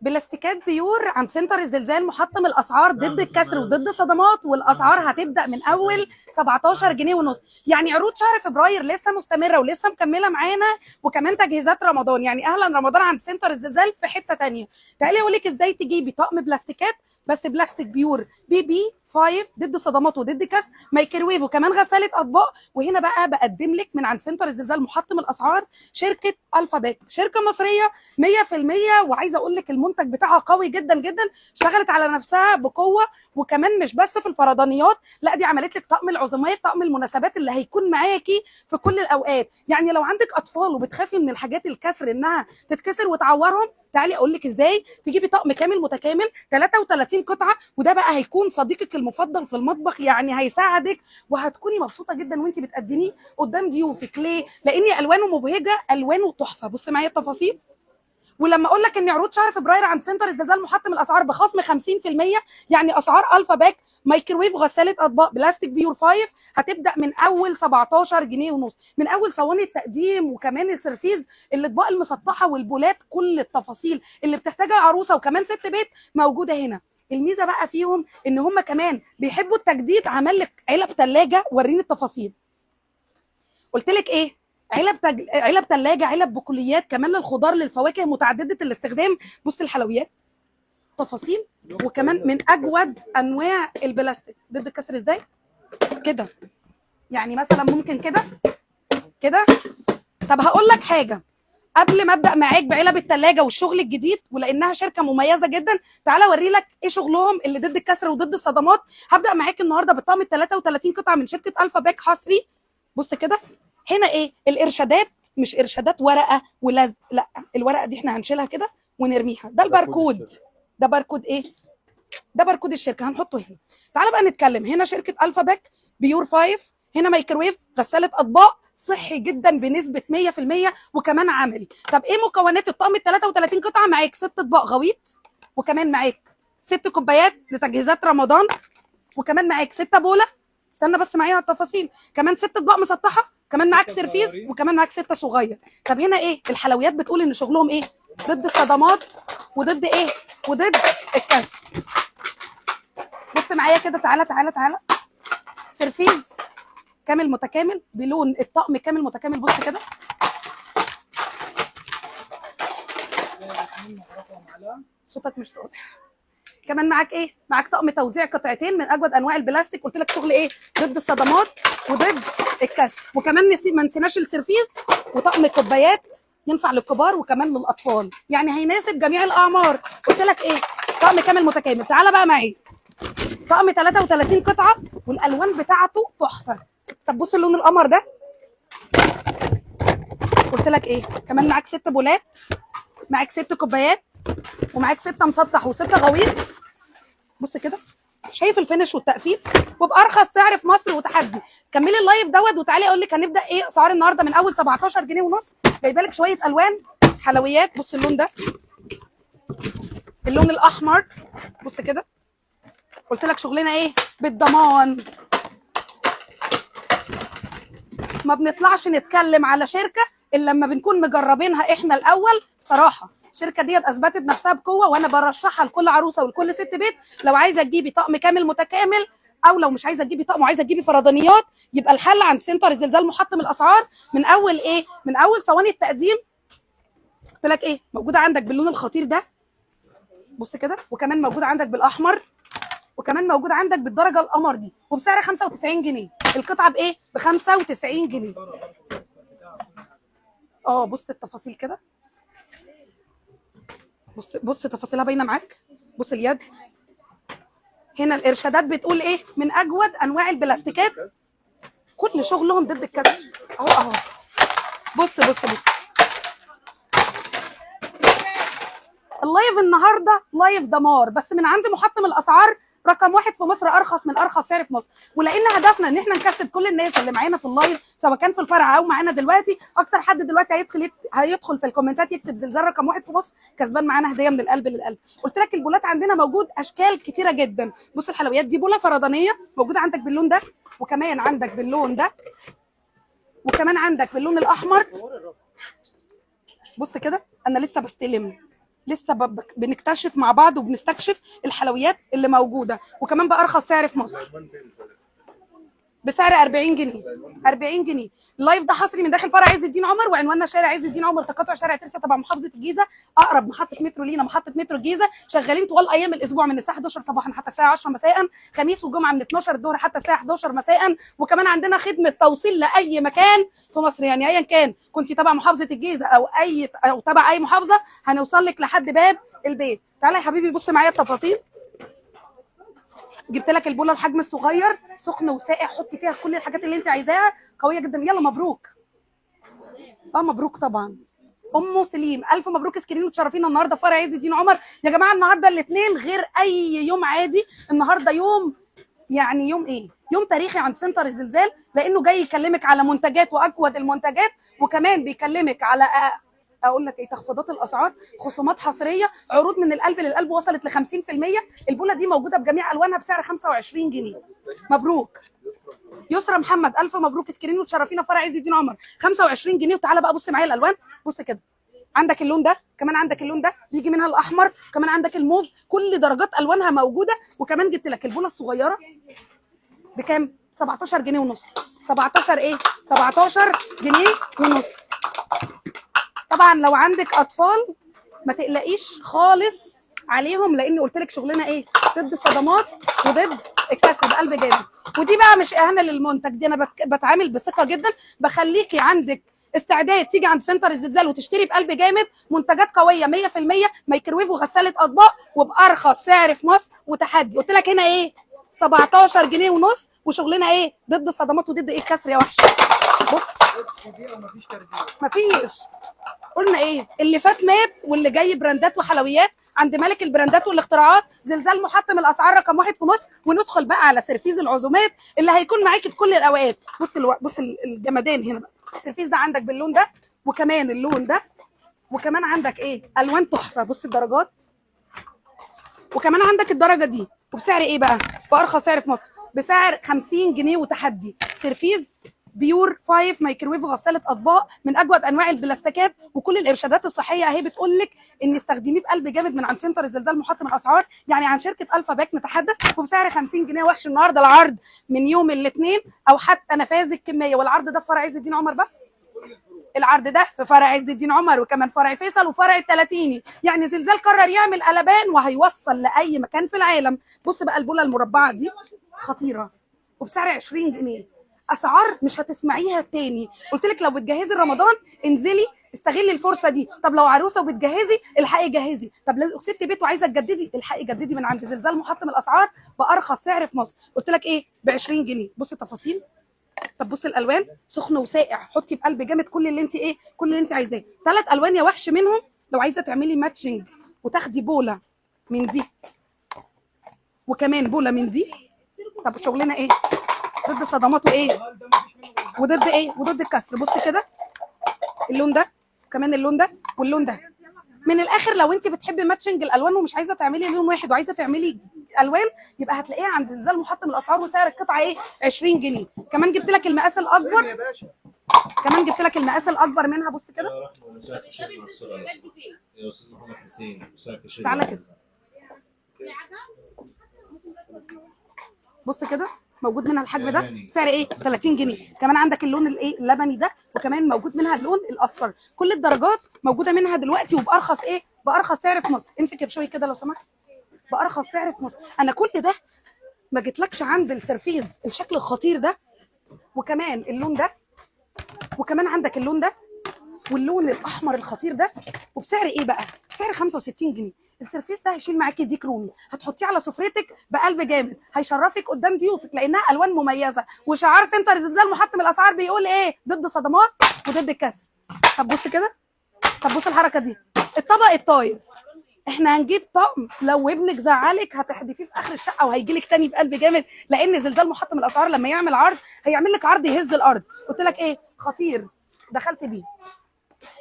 بلاستيكات بيور عن سنتر الزلزال، محطم الاسعار ضد الكسر وضد صدمات، والاسعار هتبدا من اول 17 جنيه ونص. يعني عروض شهر فبراير لسه مستمره ولسه مكمله معانا، وكمان تجهيزات رمضان. يعني اهلا رمضان عند سنتر الزلزال في حته ثانيه. تعالي اقول لك ازاي تجيبي طقم بلاستيكات، بس بلاستيك بيور بي 5 ضد صدمات وضد كسر، مايكرويف، وكمان غساله اطباق. وهنا بقى بقدم لك من عند سنتر الزلزال محطم الاسعار شركه الفا باك، شركه مصريه 100%. وعايزه اقول لك المنتج بتاعها قوي جدا جدا، اشتغلت على نفسها بقوه. وكمان مش بس في الفردانيات، لا دي عملت لك طقم العزومات، طقم المناسبات اللي هيكون معاكي في كل الاوقات. يعني لو عندك اطفال وبتخافي من الحاجات الكسر انها تتكسر وتعورهم، تعالي اقول لك ازاي تجيبي طقم كامل متكامل 33 قطعه. وده بقى هيكون صديقك المفضل في المطبخ، يعني هيساعدك وهتكوني مبسوطه جدا وانت بتقدميه قدام ضيوفك. ليه؟ لان الوانه مبهجه، الوانه تحفه. بص معايا التفاصيل. ولما اقول لك ان عروض شهر فبراير عند سنتر الزلزال محطم الاسعار بخصم 50%، يعني اسعار الفا باك مايكرويف غساله اطباق بلاستيك بيور 5 هتبدا من اول 17 جنيه ونص، من اول صواني التقديم وكمان السرفيز، الاطباق المسطحه والبولات، كل التفاصيل اللي بتحتاجها عروسه وكمان ست بيت موجوده هنا. الميزه بقى فيهم ان هم كمان بيحبوا التجديد. عمل لك علب ثلاجه، وريني التفاصيل. قلت لك ايه؟ علب ثلاجه، علب بقوليات، كمان للخضار للفواكه متعدده الاستخدام. بص الحلويات، تفاصيل. وكمان من اجود انواع البلاستيك ضد الكسر ازاي كده. يعني مثلا ممكن كده كده. طب هقول لك حاجه قبل ما ابدا معاك بعلب الثلاجه والشغل الجديد، ولانها شركه مميزه جدا، تعالى اوري لك ايه شغلهم اللي ضد الكسر وضد الصدمات. هبدا معاك النهارده بالطقم 33 قطعه من شركه الفا باك حصري. بص كده. هنا ايه الارشادات؟ مش ارشادات ورقه ولزق، لا الورقه دي احنا هنشيلها كده ونرميها. ده الباركود. ده باركود ايه؟ ده باركود الشركه هنحطه هنا. تعالى بقى نتكلم. هنا شركه الفا باك بيور 5، هنا مايكرويف غساله اطباق صحي جدا بنسبه 100% وكمان عملي. طب ايه مكونات الطقم ال 33 قطعه؟ معاك 6 اطباق غويط، وكمان معاك 6 كوبايات لتجهيزات رمضان، وكمان معاك 6 بوله. استنى بس معايا على التفاصيل. كمان 6 اطباق مسطحه، كمان معاك سيرفيس، وكمان معاك 6 صغير. طب هنا ايه الحلويات؟ بتقول ان شغلهم ايه؟ ضد الصدمات وضد ايه؟ وضد الكسر. بص معايا كده. تعالى تعالى تعالى. سيرفيز كامل متكامل بلون الطقم كامل متكامل. بص كده. صوتك مش واضح. كمان معاك ايه؟ معاك طقم توزيع قطعتين من اجود انواع البلاستيك. قلت لك شغل ايه؟ ضد الصدمات وضد الكسر. وكمان ما نسيناش السيرفيز وطقم كوبايات ينفع للكبار وكمان للاطفال، يعني هيناسب جميع الاعمار. قلت لك ايه؟ طقم كامل متكامل. تعالى بقى معايا. طقم 33 قطعه والالوان بتاعته تحفه. طب بص اللون القمر ده. قلت لك ايه؟ كمان معاك 6 بولات، معاك 6 كوبايات، ومعاك 6 مسطح و6 غويط. بص كده. شايف الفينش والتقفيل؟ وبارخص سعر في مصر وتحدي. كملي اللايف دوت وتعالي اقول لك هنبدا ايه اسعار النهارده من اول 17 جنيه ونص. جايبه لك شويه الوان حلويات. بص اللون ده، اللون الاحمر. بص كده. قلت لك شغلنا ايه؟ بالضمان. ما بنطلعش نتكلم على شركه الا لما بنكون مجربينها احنا الاول. بصراحه الشركه ديت اثبتت نفسها بقوه، وانا برشحها لكل عروسه ولكل ست بيت. لو عايزه تجيبي طقم كامل متكامل، او لو مش عايزه تجيبي طقم وعايزه تجيبي فردانيات، يبقى الحل عند سنتر الزلزال محطم الاسعار. من اول ايه؟ من اول صواني التقديم. قلت لك ايه؟ موجوده عندك باللون الخطير ده. بص كده. وكمان موجوده عندك بالاحمر، وكمان موجود عندك بالدرجه القمر دي، وبسعر 95 جنيه. القطعه بايه؟ ب 95 جنيه. بص التفاصيل كده. بص تفاصيلها باينه معاك. بص اليد. هنا الارشادات بتقول ايه؟ من اجود انواع البلاستيكات، كل شغلهم ضد الكسر. اهو اهو. بص بص بص. اللايف النهارده لايف دمار، بس من عند محطم الاسعار رقم 1 في مصر، ارخص من ارخص سعر في مصر. ولان هدفنا ان احنا نكسب كل الناس اللي معانا في اللايف، سواء كان في الفرع او معانا دلوقتي. اكتر حد دلوقتي هيدخل في الكومنتات يكتب زلزال رقم 1 في مصر كسبان معانا هديه من القلب للقلب. قلت لك البولات عندنا موجود اشكال كتيره جدا. بص الحلويات دي بوله فردانيه موجوده عندك باللون ده، وكمان عندك باللون ده، وكمان عندك باللون الاحمر. بص كده. انا لسه بستلم. لسه بنكتشف مع بعض وبنستكشف الحلويات اللي موجوده، وكمان بارخص سعر في مصر بسعر 40 جنيه. 40 جنيه. اللايف ده حصري من داخل فرع عز الدين عمر، وعنواننا شارع عز الدين عمر، تقاطع شارع ترسا، تبع محافظه الجيزه. اقرب محطه مترو لينا محطه مترو الجيزه. شغالين طوال ايام الاسبوع من الساعه 11 صباحا حتى الساعه 10 مساء، خميس وجمعه من 12 الظهر حتى الساعه 11 مساء. وكمان عندنا خدمه توصيل لاي مكان في مصر، يعني ايا كان كنت تبع محافظه الجيزه او تبع اي محافظه، هنوصل لك لحد باب البيت. تعالى يا حبيبي بص معايا التفاصيل. جبت لك البوله الحجم الصغير، سخن وساقع، حطي فيها كل الحاجات اللي انت عايزاها، قويه جدا. يلا مبروك. مبروك طبعا. ام سليم الف مبروك، اسكرين وتشرفينا النهارده في فرع عز الدين عمر. يا جماعه النهارده الاثنين غير اي يوم عادي، النهارده يوم يعني يوم ايه؟ يوم تاريخي عند سنتر الزلزال، لانه جاي يكلمك على منتجات واجود المنتجات، وكمان بيكلمك على اقول لك ايه، تخفيضات الاسعار، خصومات حصريه، عروض من القلب للقلب وصلت ل 50%. البوله دي موجوده بجميع الوانها بسعر 25 جنيه. مبروك. يسرا محمد الف مبروك، اسكرين وتشرفينا فرع عز الدين عمر 25 جنيه. وتعالى بقى بص معايا الالوان، بص كده، عندك اللون ده، كمان عندك اللون ده بيجي منها الاحمر، كمان عندك الموف، كل درجات الوانها موجوده. وكمان جبت لك البوله الصغيره بكام؟ 17 جنيه ونص. 17 ايه؟ 17 جنيه ونص. طبعا لو عندك اطفال ما تقلقيش خالص عليهم، لان قلت لك شغلنا ايه؟ ضد الصدمات وضد الكسر بقلب جامد. ودي بقى مش اهانه للمنتج، دي انا بتعامل بثقه جدا، بخليكي عندك استعداد تيجي عند سنتر الزلزال وتشتري بقلب جامد منتجات قويه 100%، مايكروويف وغساله اطباق وبارخص سعر في مصر وتحدي. قلت لك هنا ايه؟ 17 جنيه ونص، وشغلنا ايه؟ ضد الصدمات وضد ايه الكسر يا وحش. بص مفيش، قلنا ايه؟ اللي فات مات، واللي جاي براندات وحلويات عند ملك البراندات والاختراعات، زلزال محطم الاسعار رقم 1 في مصر. وندخل بقى على سيرفيز العزومات اللي هيكون معاكي في كل الاوقات. بص الجمدان هنا بقى. السيرفيز ده عندك باللون ده، وكمان اللون ده، وكمان عندك ايه؟ الوان تحفه. بص الدرجات، وكمان عندك الدرجه دي، وبسعر ايه بقى؟ بارخص سعر في مصر بسعر 50 جنيه وتحدي. سيرفيز بيور 5 مايكروويف غساله اطباق من اجود انواع البلاستيكات، وكل الارشادات الصحيه اهي بتقول لك ان استخدميه بقلب جامد من عند سنتر الزلزال محطم الاسعار، يعني عن شركه الفا باك نتحدث، وبسعر 50 جنيه وحش. النهارده العرض من يوم الاثنين او حتى نفاذ الكميه، والعرض ده في فرع عز الدين عمر بس. العرض ده في فرع عز الدين عمر، وكمان فرع فيصل وفرع التلاتيني. يعني زلزال قرر يعمل قلبان وهيوصل لاي مكان في العالم. بص بقى البوله المربعه دي خطيره، وبسعر 20 جنيه. اسعار مش هتسمعيها تاني. قلت لك لو بتجهزي رمضان انزلي استغلي الفرصه دي. طب لو عروسه وبتجهزي الحقي جهزي. طب لو ست بيت وعايزه تجددي الحقي جددي من عند زلزال محطم الاسعار بارخص سعر في مصر. قلت لك ايه؟ ب 20 جنيه. بص التفاصيل. طب بص الالوان، سخن وساقع، حطي بقلب جامد كل اللي انت ايه، كل اللي انت عايزاه. 3 الوان يا وحش منهم لو عايزه تعملي ماتشنج وتاخدي بوله من دي وكمان بوله من دي. طب شغلنا ايه؟ ضد صدمات وايه؟ وضد ايه؟ وضد الكسر. بص كده اللون ده، وكمان اللون ده، واللون ده. من الاخر لو انت بتحبي ماتشنج الالوان ومش عايزه تعملي لون واحد وعايزه تعملي الوان، يبقى هتلاقيها عند زلزال محطم الاسعار، وسعر القطعه ايه؟ 20 جنيه. كمان جبت لك المقاس الاكبر، كمان جبت لك المقاس الاكبر منها. بص كده يا استاذ محمد حسين، تعالى كده، بص كده موجود منها الحجم ده سعر ايه؟ 30 جنيه. كمان عندك اللون الايه؟ اللبني ده، وكمان موجود منها اللون الاصفر. كل الدرجات موجوده منها دلوقتي وبارخص ايه؟ بارخص سعر في مصر. امسك يا بشوي كده لو سمحت. بارخص سعر في مصر. انا كل ده ما جيتلكش عند السرفيز الشكل الخطير ده، وكمان اللون ده، وكمان عندك اللون ده، واللون الاحمر الخطير ده، وبسعر ايه بقى؟ بسعر 65 جنيه. السرفيس ده هيشيل معاكي ديك رومي، هتحطيه على سفرتك بقلب جامد، هيشرفك قدام ضيوفك لانها الوان مميزه. وشعار سنتر زلزال محطم الاسعار بيقول ايه؟ ضد صدمات وضد الكسر. طب بص كده، طب بص الحركه دي، الطبق الطاير. احنا هنجيب طقم لو ابنك زعلك هتحدفيه في اخر الشقه وهيجي لك تاني بقلب جامد، لان زلزال محطم الاسعار لما يعمل عرض هيعمل لك عرض يهز الارض. قلت لك ايه؟ خطير. دخلت بيه.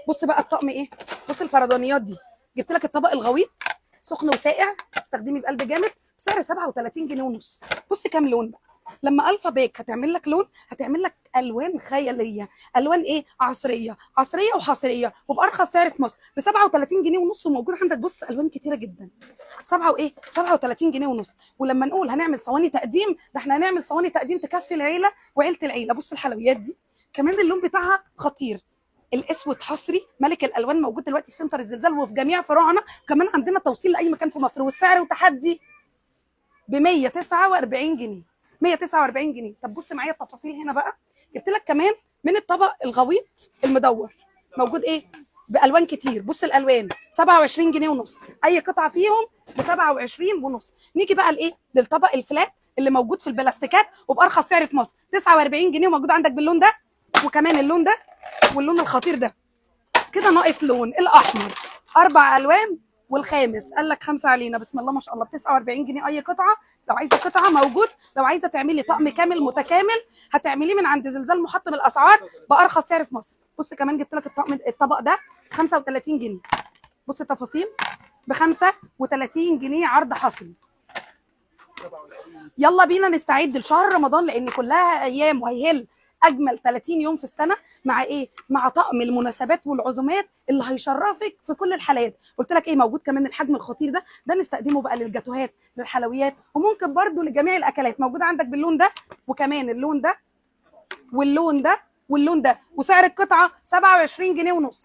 بص بقى الطقم ايه؟ بص الفردانيات دي. جبت لك الطبق الغويط سخن وساقع، استخدمي بقلب جامد بسعر 37 جنيه ونص. بص كام لون بقى، لما الفا باك هتعمل لك لون، هتعمل لك الوان خياليه، الوان ايه؟ عصريه، عصريه وحصريه، وبارخص سعر في مصر ب 37 جنيه ونص، وموجود عندك بص الوان كتيره جدا. 37 جنيه ونص. ولما نقول هنعمل صواني تقديم، ده احنا هنعمل صواني تقديم تكفي العيله وعيله العيله. بص الحلويات دي كمان اللون بتاعها خطير، الاسود حصري ملك الالوان، موجود دلوقتي في سنتر الزلزال وفي جميع فروعنا، كمان عندنا توصيل لاي مكان في مصر، والسعر وتحدي ب 149 جنيه. 149 جنيه. طب بص معايا التفاصيل هنا بقى، جبت لك كمان من الطبق الغويط المدور، موجود ايه؟ بالوان كتير. بص الالوان 27 جنيه ونص، اي قطعه فيهم ب 27 ونص. نيجي بقى لايه؟ للطبق الفلات اللي موجود في البلاستيكات وبارخص سعر في مصر 49 جنيه، وموجود عندك باللون ده وكمان اللون ده واللون الخطير ده. كده ناقص لون الاحمر، 4 الوان والخامس قال لك 5 علينا. بسم الله ما شاء الله، ب 49 جنيه اي قطعه. لو عايزه قطعه موجود، لو عايزه تعملي طقم كامل متكامل هتعمليه من عند زلزال محطم الاسعار بارخص سعر في مصر. بص كمان جبت لك الطبق ده 35 جنيه. بص التفاصيل ب 35 جنيه عرض حصري. يلا بينا نستعد لشهر رمضان، لان كلها ايام وهيهل اجمل 30 يوم في السنه، مع ايه؟ مع طقم المناسبات والعزومات اللي هيشرفك في كل الحالات. قلت لك ايه؟ موجود كمان الحجم الخطير ده نستخدمه بقى للجاتوهات، للحلويات، وممكن برده لجميع الاكلات. موجود عندك باللون ده وكمان اللون ده واللون ده واللون ده، وسعر القطعه 27 جنيه ونص.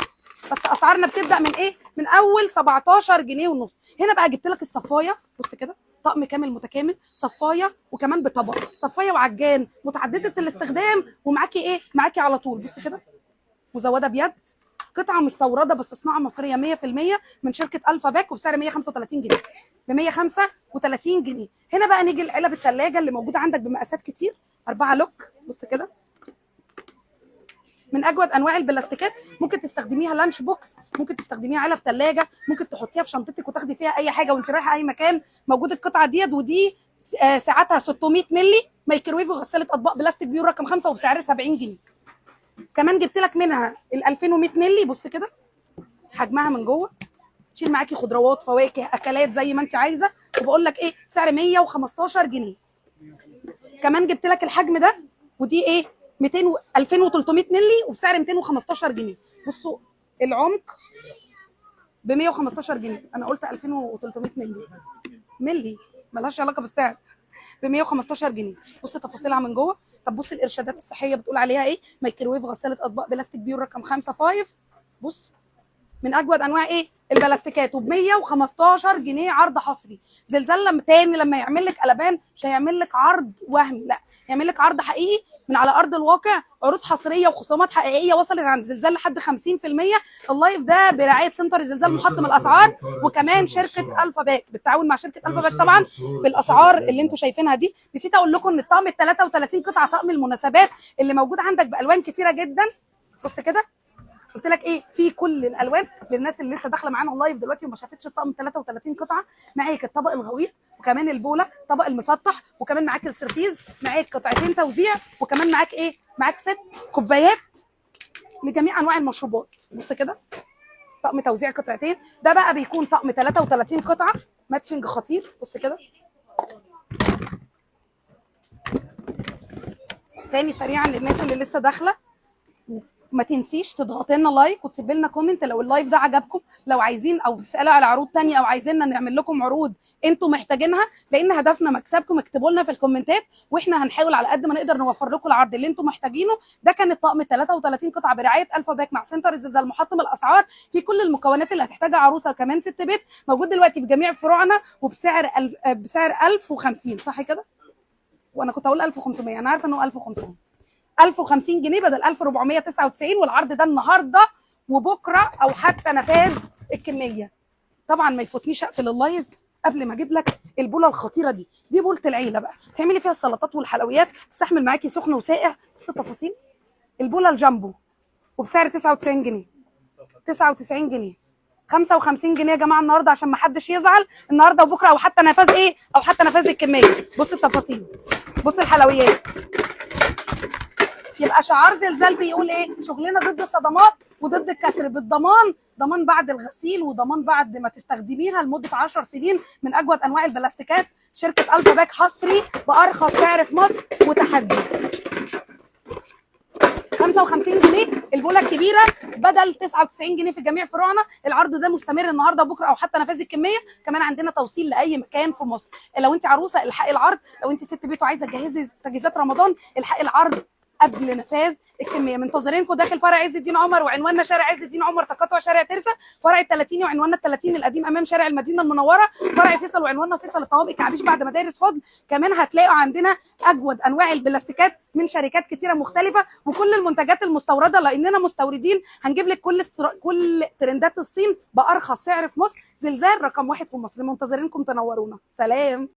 بس اسعارنا بتبدا من ايه؟ من اول 17 جنيه ونص. هنا بقى جبت لك الصفايه، بص كده طقم كامل متكامل، صفايه وكمان بطبق، صفايه وعجان متعدده الاستخدام، ومعاكي ايه؟ معاكي على طول. بص كده مزوده بيد، قطعه مستورده بس صناعه مصريه 100% من شركه الفا باك، وبسعر 135 جنيه. ب 135 جنيه. هنا بقى نيجي لعلب الثلاجه اللي موجوده عندك بمقاسات كتير، 4 لوك. بص كده من اجود انواع البلاستيكات، ممكن تستخدميها لانش بوكس، ممكن تستخدميها علب ثلاجه، ممكن تحطيها في شنطتك وتاخدي فيها اي حاجه وانت رايحه اي مكان. موجود القطعه ديت، ودي ساعتها 600 مللي ميكروويف وغساله اطباق بلاستيك بيور رقم 5 وبسعر 70 جنيه. كمان جبت لك منها ال 2100 مللي. بص كده حجمها من جوه، تشيل معاكي خضروات فواكه اكلات زي ما انت عايزه، وبقول لك ايه؟ سعر 115 جنيه. كمان جبت لك الحجم ده، ودي ايه؟ 2300 مللي وبسعر 215 جنيه. بصوا العمق ب 115 جنيه، انا قلت 2300 مللي ملهاش علاقه بالسعر، ب 115 جنيه. بص تفاصيلها من جوه. طب بص الارشادات الصحيه بتقول عليها ايه؟ ميكروويف غساله اطباق بلاستيك بيور رقم 5 5. بص من اجود انواع ايه؟ البلاستيكات، وب 115 جنيه عرض حصري. زلزال لما يعمل لك قلبان مش هيعمل لك عرض وهمي، لا يعمل لك عرض حقيقي من على ارض الواقع، عروض حصريه وخصومات حقيقيه وصلت عند زلزال لحد 50%. اللايف ده برعايه سنتر الزلزال محطم الاسعار، وكمان شركه الفا باك بالتعاون مع شركه الفا باك طبعا بالاسعار اللي انتم شايفينها دي. نسيت اقول لكم ان الطقم ال 33 قطعه طقم المناسبات اللي موجود عندك بالوان كتيره جدا. بص كده قلت لك ايه؟ في كل الالوان للناس اللي لسه داخله معانا اللايف دلوقتي وما شافتش الطقم 33 قطعه. معاك الطبق الغويط وكمان البوله، طبق المسطح، وكمان معاك السرفيز، معاك قطعتين توزيع، وكمان معاك ايه؟ معاك 6 كوبايات لجميع انواع المشروبات. بص كده طقم توزيع قطعتين، ده بقى بيكون طقم 33 قطعه ماتشنج خطير. بص كده تاني سريعا للناس اللي لسه داخله، ما تنسيش تضغطي لنا لايك وتسيبي لنا كومنت لو اللايف ده عجبكم، لو عايزين او بتسالوا على عروض تانية او عايزيننا نعمل لكم عروض انتم محتاجينها، لان هدفنا مكسبكم. اكتبوا لنا في الكومنتات واحنا هنحاول على قد ما نقدر نوفر لكم العرض اللي انتم محتاجينه. ده كان الطقم 33 قطعه برعايه الفا باك مع سنتر الزلزال محطم الاسعار، في كل المكونات اللي هتحتاجها عروسه وكمان ست بيت. موجود دلوقتي في جميع فروعنا بسعر 1050 صح كده؟ وانا كنت اقول 1500، انا عارفه انه 1500. 1050 جنيه بدل 1499، والعرض ده النهارده وبكره او حتى نفاذ الكميه. طبعا ما يفوتنيش اقفل اللايف قبل ما اجيب لك البوله الخطيره دي. دي بوله العيله بقى، تعملي فيها السلطات والحلويات، تستحمل معاكي سخن وساقع. بص التفاصيل. البوله الجامبو وبسعر 99 جنيه. 99 جنيه 55 جنيه يا جماعه النهارده عشان ما حدش يزعل، النهارده وبكره او حتى نفاذ ايه؟ او حتى نفاذ الكميه. بص التفاصيل، بص الحلويات، يبقى شعار زلزال بيقول ايه؟ شغلنا ضد الصدمات وضد الكسر بالضمان، ضمان بعد الغسيل وضمان بعد ما تستخدميها لمده 10 سنين من اجود انواع البلاستيكات. شركه الفا باك حصري بارخص سعر في مصر وتحدي. 55 جنيه البوله الكبيره بدل 99 جنيه في جميع فروعنا. العرض ده مستمر النهارده وبكره او حتى نفاذ الكميه. كمان عندنا توصيل لاي مكان في مصر. لو انت عروسه الحقي العرض، لو انت ست بيت وعايزه تجهزي تجهيزات رمضان الحقي العرض قبل نفاذ الكميه. منتظرينكم داخل فرع عز الدين عمر، وعنواننا شارع عز الدين عمر تقاطع شارع ترسا، فرع ال30 وعنواننا ال30 القديم امام شارع المدينه المنوره، فرع فيصل وعنواننا فيصل الطوابق كعبيش بعد مدارس فضل. كمان هتلاقوا عندنا اجود انواع البلاستيكات من شركات كتيره مختلفه وكل المنتجات المستورده لاننا مستوردين. هنجيب لك كل ترندات الصين بارخص سعر في مصر. زلزال رقم 1 في مصر. منتظرينكم تنورونا. سلام.